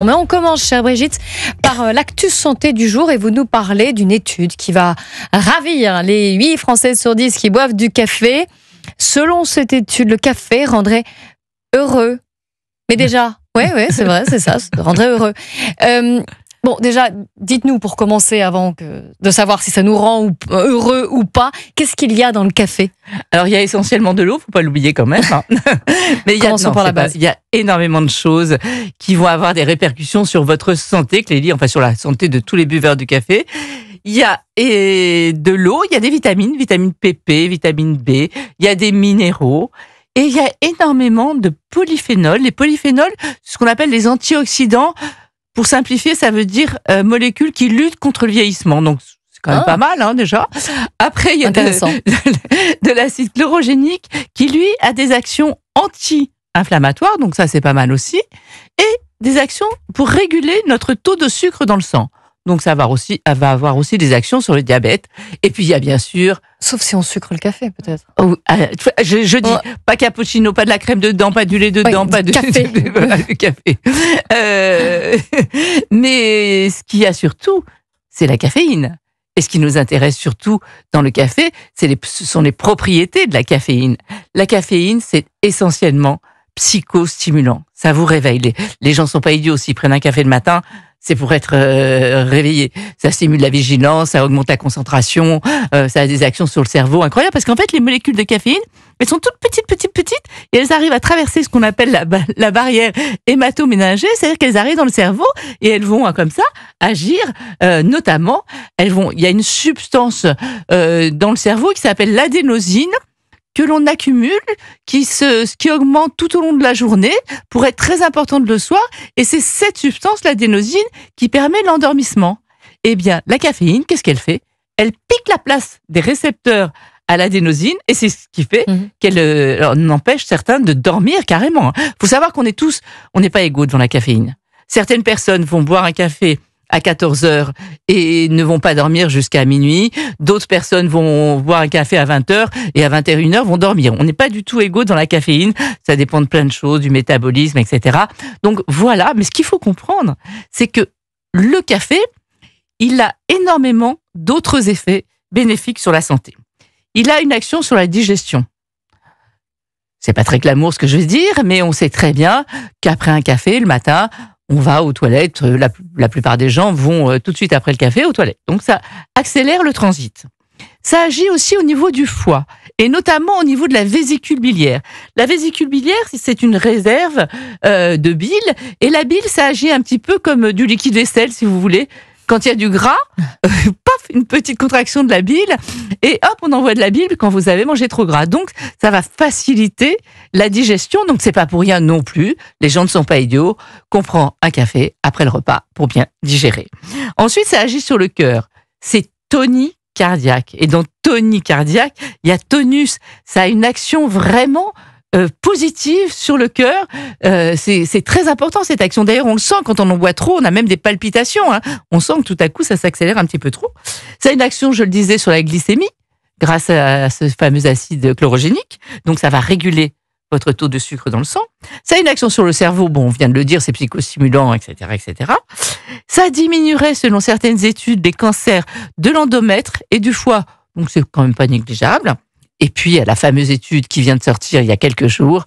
Mais on commence, chère Brigitte, par l'actu santé du jour et vous nous parlez d'une étude qui va ravir les 8 Français sur 10 qui boivent du café. Selon cette étude, le café rendrait heureux. Mais déjà, ouais, c'est vrai, c'est ça, ça rendrait heureux. Bon, déjà, dites-nous pour commencer, avant de savoir si ça nous rend heureux ou pas, qu'est-ce qu'il y a dans le café ? Alors, il y a essentiellement de l'eau, faut pas l'oublier quand même. Hein. Mais Commençons par la base. Il y a énormément de choses qui vont avoir des répercussions sur votre santé, Clélie, enfin sur la santé de tous les buveurs du café. Il y a de l'eau, il y a des vitamines, vitamine PP, vitamine B, il y a des minéraux. Et il y a énormément de polyphénols. Les polyphénols, ce qu'on appelle les antioxydants. Pour simplifier, ça veut dire molécules qui luttent contre le vieillissement. Donc, c'est quand même pas mal, hein, déjà. Après, il y a de l'acide chlorogénique qui, lui, a des actions anti-inflammatoires. Donc, ça, c'est pas mal aussi. Et des actions pour réguler notre taux de sucre dans le sang. Donc, ça va avoir aussi des actions sur le diabète. Et puis, il y a bien sûr... Sauf si on sucre le café, peut-être. Oh, je dis, pas cappuccino, pas de la crème dedans, pas du lait dedans, pas de café. Du café. Mais ce qu'il y a surtout, c'est la caféine. Et ce qui nous intéresse surtout dans le café, ce sont les propriétés de la caféine. La caféine, c'est essentiellement psychostimulant. Ça vous réveille. Les gens sont pas idiots. S'ils prennent un café le matin, c'est pour être réveillé. Ça stimule la vigilance, ça augmente la concentration, ça a des actions sur le cerveau incroyables. Parce qu'en fait, les molécules de caféine, elles sont toutes petites, et elles arrivent à traverser ce qu'on appelle la barrière hémato-méningée, c'est-à-dire qu'elles arrivent dans le cerveau et elles vont comme ça agir. Notamment, il y a une substance dans le cerveau qui s'appelle l'adénosine, que l'on accumule, qui augmente tout au long de la journée pour être très importante le soir. Et c'est cette substance, l'adénosine, qui permet l'endormissement. Eh bien, la caféine, qu'est-ce qu'elle fait ? Elle pique la place des récepteurs à l'adénosine et c'est ce qui fait qu'elle empêche certains de dormir carrément. Il faut savoir qu'on n'est pas égaux devant la caféine. Certaines personnes vont boire un café à 14h et ne vont pas dormir jusqu'à minuit. D'autres personnes vont boire un café à 20h et à 21h vont dormir. On n'est pas du tout égaux dans la caféine. Ça dépend de plein de choses, du métabolisme, etc. Donc voilà. Mais ce qu'il faut comprendre, c'est que le café, il a énormément d'autres effets bénéfiques sur la santé. Il a une action sur la digestion. C'est pas très glamour ce que je vais dire, mais on sait très bien qu'après un café, le matin, on va aux toilettes, la plupart des gens vont tout de suite après le café aux toilettes. Donc ça accélère le transit. Ça agit aussi au niveau du foie, et notamment au niveau de la vésicule biliaire. La vésicule biliaire, c'est une réserve de bile, et la bile, ça agit un petit peu comme du liquide vaisselle, si vous voulez. Quand il y a du gras, paf, une petite contraction de la bile, et hop, on envoie de la bile quand vous avez mangé trop gras. Donc, ça va faciliter la digestion. Donc, c'est pas pour rien non plus. Les gens ne sont pas idiots. Qu'on prend un café après le repas pour bien digérer. Ensuite, ça agit sur le cœur. C'est tonicardiaque. Et dans tonicardiaque, il y a tonus. Ça a une action vraiment positive sur le cœur. C'est très important cette action. D'ailleurs, on le sent quand on en boit trop, on a même des palpitations. Hein. On sent que tout à coup, ça s'accélère un petit peu trop. Ça a une action, je le disais, sur la glycémie, grâce à ce fameux acide chlorogénique. Donc, ça va réguler votre taux de sucre dans le sang. Ça a une action sur le cerveau. Bon, on vient de le dire, c'est psychostimulant, etc., etc. Ça diminuerait, selon certaines études, les cancers de l'endomètre et du foie. Donc, c'est quand même pas négligeable. Et puis, il y a la fameuse étude qui vient de sortir il y a quelques jours.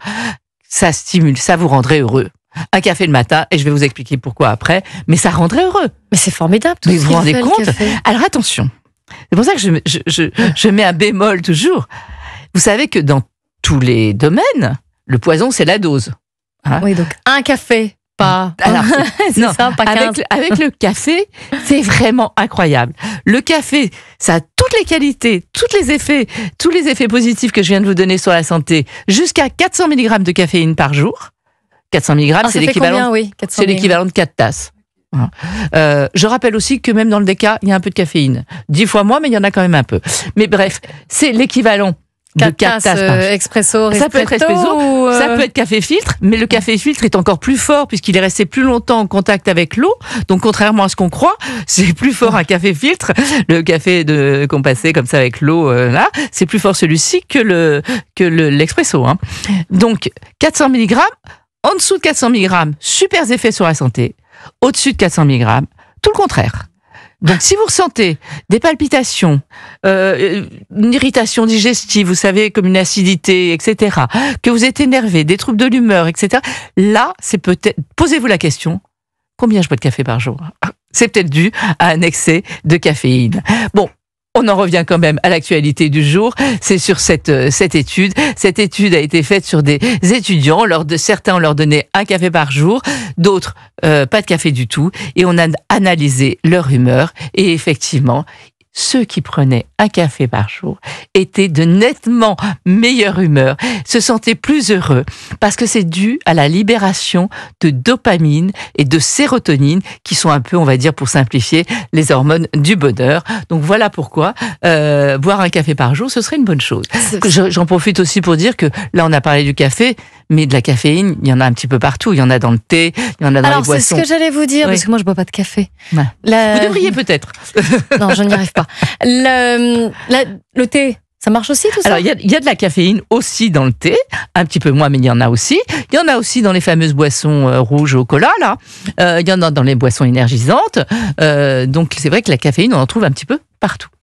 Ça stimule, ça vous rendrait heureux. Un café le matin, et je vais vous expliquer pourquoi après, mais ça rendrait heureux. Mais c'est formidable, tout mais ce vous qu'il vous rendez fait, compte ? Alors attention, c'est pour ça que je mets un bémol toujours. Vous savez que dans tous les domaines, le poison, c'est la dose. Hein ? Oui, donc un café. Alors, non, ça, pas avec le café, c'est vraiment incroyable. Le café, ça a toutes les qualités, tous les effets positifs que je viens de vous donner sur la santé, jusqu'à 400 mg de caféine par jour. 400 mg, c'est l'équivalent de 4 tasses. Je rappelle aussi que même dans le déca, il y a un peu de caféine. 10 fois moins, mais il y en a quand même un peu. Mais bref, c'est l'équivalent de 4 tasses expresso, ça peut être espresso, ça peut être café filtre, mais le café filtre est encore plus fort puisqu'il est resté plus longtemps en contact avec l'eau. Donc contrairement à ce qu'on croit, c'est plus fort un café filtre. Le café qu'on passait comme ça avec l'eau, là, c'est plus fort celui-ci que l'expresso. Hein. Donc 400 mg, en dessous de 400 mg, super effets sur la santé. au-dessus de 400 mg, tout le contraire. Donc, si vous ressentez des palpitations, une irritation digestive, vous savez, comme une acidité, etc., que vous êtes énervé, des troubles de l'humeur, etc., là, c'est peut-être, posez-vous la question, combien je bois de café par jour? C'est peut-être dû à un excès de caféine. Bon. On en revient quand même à l'actualité du jour. C'est sur cette étude. Cette étude a été faite sur des étudiants. Certains, on leur donnait un café par jour, d'autres pas de café du tout. Et on a analysé leur humeur. Et effectivement, ceux qui prenaient un café par jour étaient de nettement meilleure humeur, se sentaient plus heureux, parce que c'est dû à la libération de dopamine et de sérotonine, qui sont un peu, on va dire, pour simplifier, les hormones du bonheur. Donc voilà pourquoi boire un café par jour, ce serait une bonne chose. J'en profite aussi pour dire que là, on a parlé du café, mais de la caféine, il y en a un petit peu partout. Il y en a dans le thé, il y en a dans les boissons. Alors, c'est ce que j'allais vous dire, Oui. parce que moi, je bois pas de café. Ouais. Vous devriez peut-être. Non, je n'y arrive pas. Le thé, ça marche aussi, tout ça? Alors, il y a de la caféine aussi dans le thé, un petit peu moins, mais il y en a aussi. Il y en a aussi dans les fameuses boissons rouges au cola, là. Il y en a dans les boissons énergisantes. Donc, c'est vrai que la caféine, on en trouve un petit peu partout.